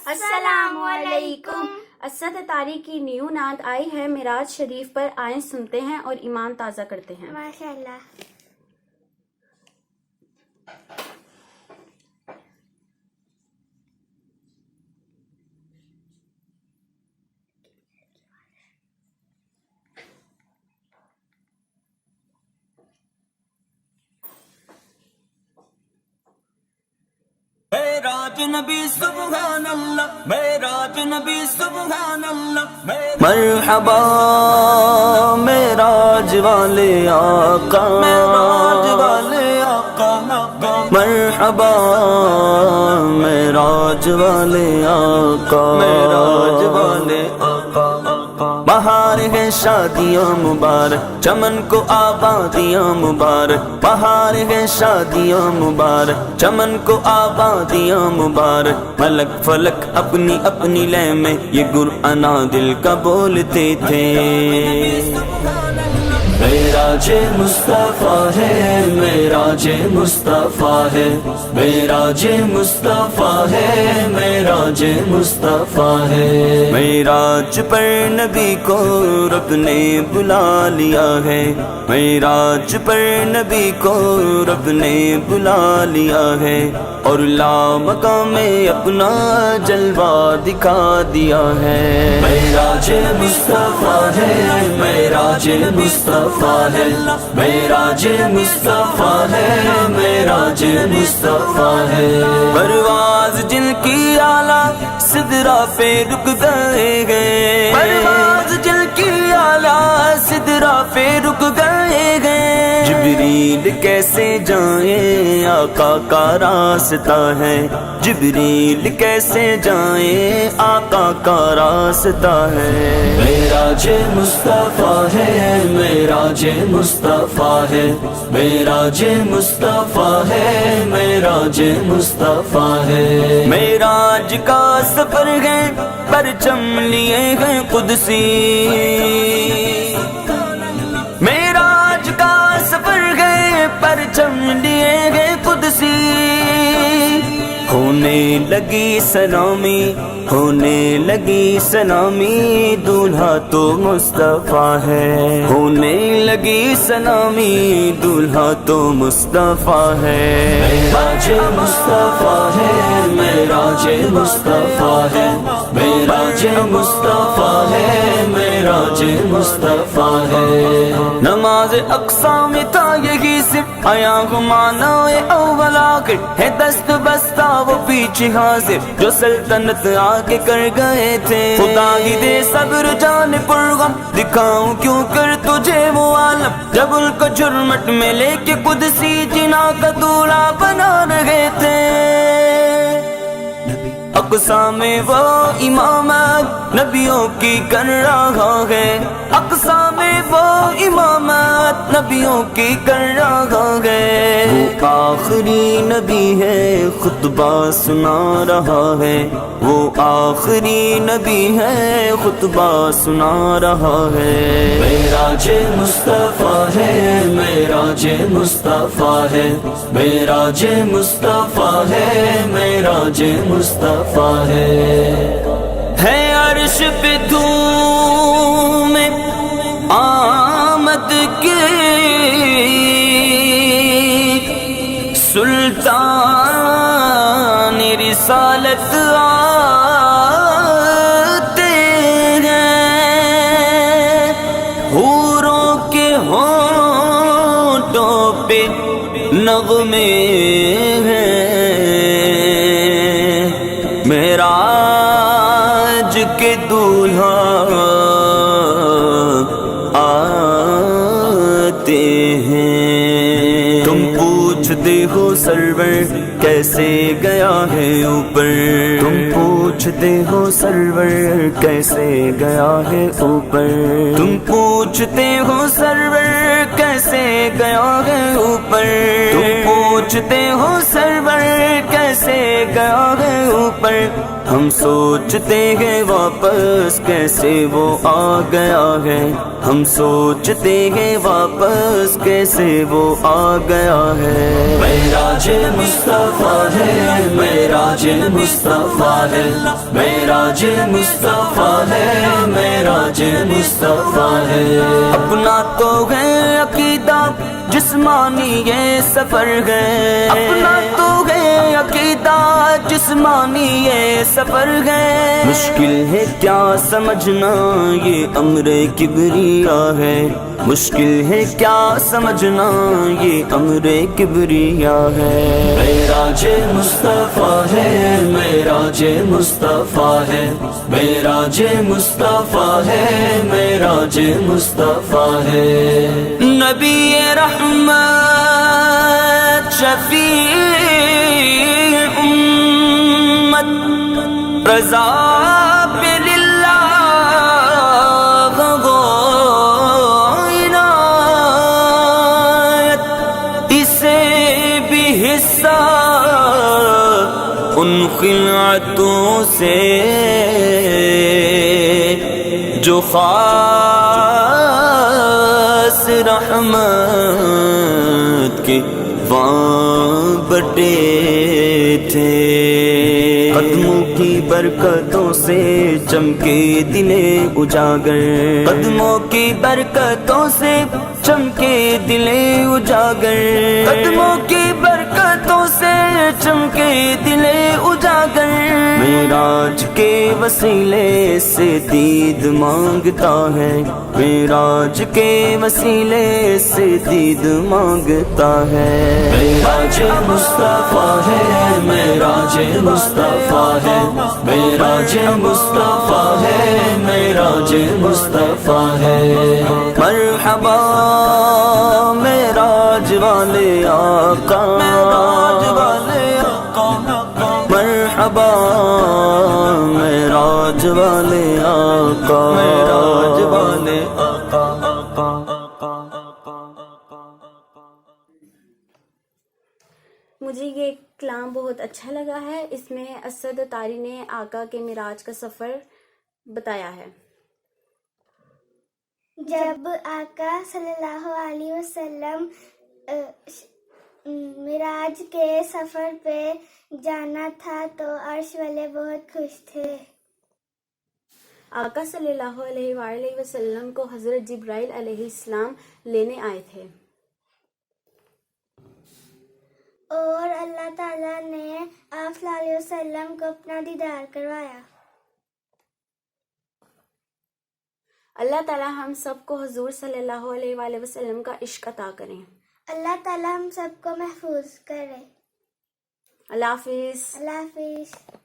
السلام علیکم۔ اسد اتاری کی نیو نعت آئی ہے معراج شریف پر، آئیں سنتے ہیں اور ایمان تازہ کرتے ہیں۔ ماشاء اللہ۔ معراج نبی سبحان اللہ، معراج نبی سبحان اللہ، مرحبا معراج والے آقا، معراج والے آقا، مرحبا معراج والے آقا، معراج والے آقا۔ بہار ہے شادیاں مبارک، چمن کو آبادیاں مبارک، بہار ہے شادیاں مبارک، چمن کو آبادیاں مبارک، ملک فلک اپنی اپنی لے میں یہ گرانا دل کا بولتے تھے۔ معراج مصطفیٰ ہے، معراج مصطفیٰ ہے، معراج مصطفیٰ ہے، معراج مصطفیٰ ہے۔ معراج پر نبی کو رب نے بلا لیا ہے، معراج پر نبی کو رب نے بلا لیا ہے، اور لامقام میں اپنا جلوہ دکھا دیا ہے۔ معراج مصطفیٰ ہے، معراج مصطفیٰ ہے، معراج مصطفیٰ ہے، معراج مصطفیٰ ہے۔ پرواز جن کی اعلیٰ سدرا پہ رک گئے گئے، پرواز جن کی اعلیٰ سدرا پہ رک گئے گئے، جبریل کیسے جائیں آقا کا راستہ ہے، جبریل کیسے جائیں آقا کا راستہ ہے۔ معراج مصطفیٰ ہے، معراج مصطفیٰ ہے، معراج مصطفیٰ ہے، معراج مصطفیٰ ہے۔ معراج کا سفر ہے، پرچم لیے ہیں قدسی، معراج کا سفر ہے، پرچم لیے ہیں قدسی، ہونے لگی سلامی، ہونے لگی سلامی، دولہا تو مصطفیٰ ہے، ہونے لگی سلامی، دولہا تو مصطفیٰ ہے۔ معراج مصطفیٰ ہے، معراج مصطفیٰ ہے، معراج مصطفیٰ ہے، معراج مصطفیٰ ہے۔ نماز اقصیٰ میں تھا یہی صرف آیا گمانا اول آخر ہے، دست بستہ وہ پیچھے حاضر جو سلطنت آگے کر گئے تھے، خدا ہی دے صبر جان پرغم، دکھاؤں کیوں کر تجھے وہ عالم، جب ان کو جرمٹ میں لے کے قدسی جنا کا دولہا بنا رہے تھے۔ اقصیٰ میں وہ امامت نبیوں کی کر رہا ہے، اقصیٰ میں وہ امامت نبیوں کی کر رہا ہے، وہ آخری نبی ہے خطبہ سنا رہا ہے، وہ آخری نبی ہے خطبہ سنا رہا ہے۔ معراج مصطفیٰ ہے، معراج مصطفیٰ ہے، معراج مصطفیٰ ہے، معراج مصطفیٰ ہے عرش پہ دھوم آمد کے سلطان رسالت آتے ہیں، حوروں کے ہونٹوں پہ نغمے ہیں، معراج کے دولہا آتے ہیں۔ تم پوچھتے ہو سرور کیسے گیا ہے اوپر، تم پوچھتے ہو سرور کیسے گیا ہے اوپر، تم پوچھتے ہو سرور کیسے کیسے گیا ہے اوپر، تم پوچھتے ہو سرور کیسے گیا ہے اوپر، ہم سوچتے ہیں واپس کیسے وہ آ گیا ہے، ہم سوچتے ہیں واپس کیسے وہ آ گیا ہے۔ معراج مصطفیٰ ہے، معراج مصطفیٰ ہے، معراج مصطفیٰ ہے، معراج مصطفیٰ ہے۔ اپنا تو ہے عقیدہ جسمانی یہ سفر ہے، اپنا تو ہے عقیدہ جسمانی یہ سفر ہے، مشکل ہے کیا سمجھنا یہ امر کبریا ہے، مشکل ہے کیا سمجھنا یہ امر کبریا ہے۔ معراج مصطفیٰ ہے، معراج مصطفیٰ ہے، معراج مصطفیٰ ہے، معراج مصطفیٰ ہے۔ نبی رحمت شفیع امت رضا باللہ عنایت، اسے بھی حصہ ان خلعتوں سے جو خاص رحمت کے وہاں بٹے تھے، قدموں کی برکتوں سے چمکے دل اجاگر، قدموں کی برکتوں سے چمکے دل اجاگر، قدموں کی برکتوں سے چمکے دل اجاگر، معراج کے وسیلے سے دید مانگتا ہے، معراج کے وسیلے سے دید مانگتا ہے۔ معراج مصطفیٰ ہے، معراج مصطفیٰ ہے، معراج مصطفیٰ ہے، معراج مصطفیٰ ہے۔ مرحبا معراج والے آقا، معراج والے آقا، مرحبا معراج والے آقا، معراج والے آقا۔ مجھے یہ کلام بہت اچھا لگا ہے، اس میں اسد طاری نے آقا کے معراج کا سفر بتایا ہے۔ جب آقا صلی اللہ علیہ وسلم معراج کے سفر پہ جانا تھا تو عرش والے بہت خوش تھے۔ آقا صلی اللہ علیہ وآلہ وسلم کو حضرت جبرائیل علیہ السلام لینے آئے تھے، اور اللہ تعالیٰ نے آپ صلی اللہ علیہ وسلم کو اپنا دیدار کروایا۔ اللہ تعالیٰ ہم سب کو حضور صلی اللہ علیہ وآلہ وسلم کا عشق عطا کریں۔ اللہ تعالیٰ ہم سب کو محفوظ کرے۔ اللہ حافظ۔ اللہ حافظ۔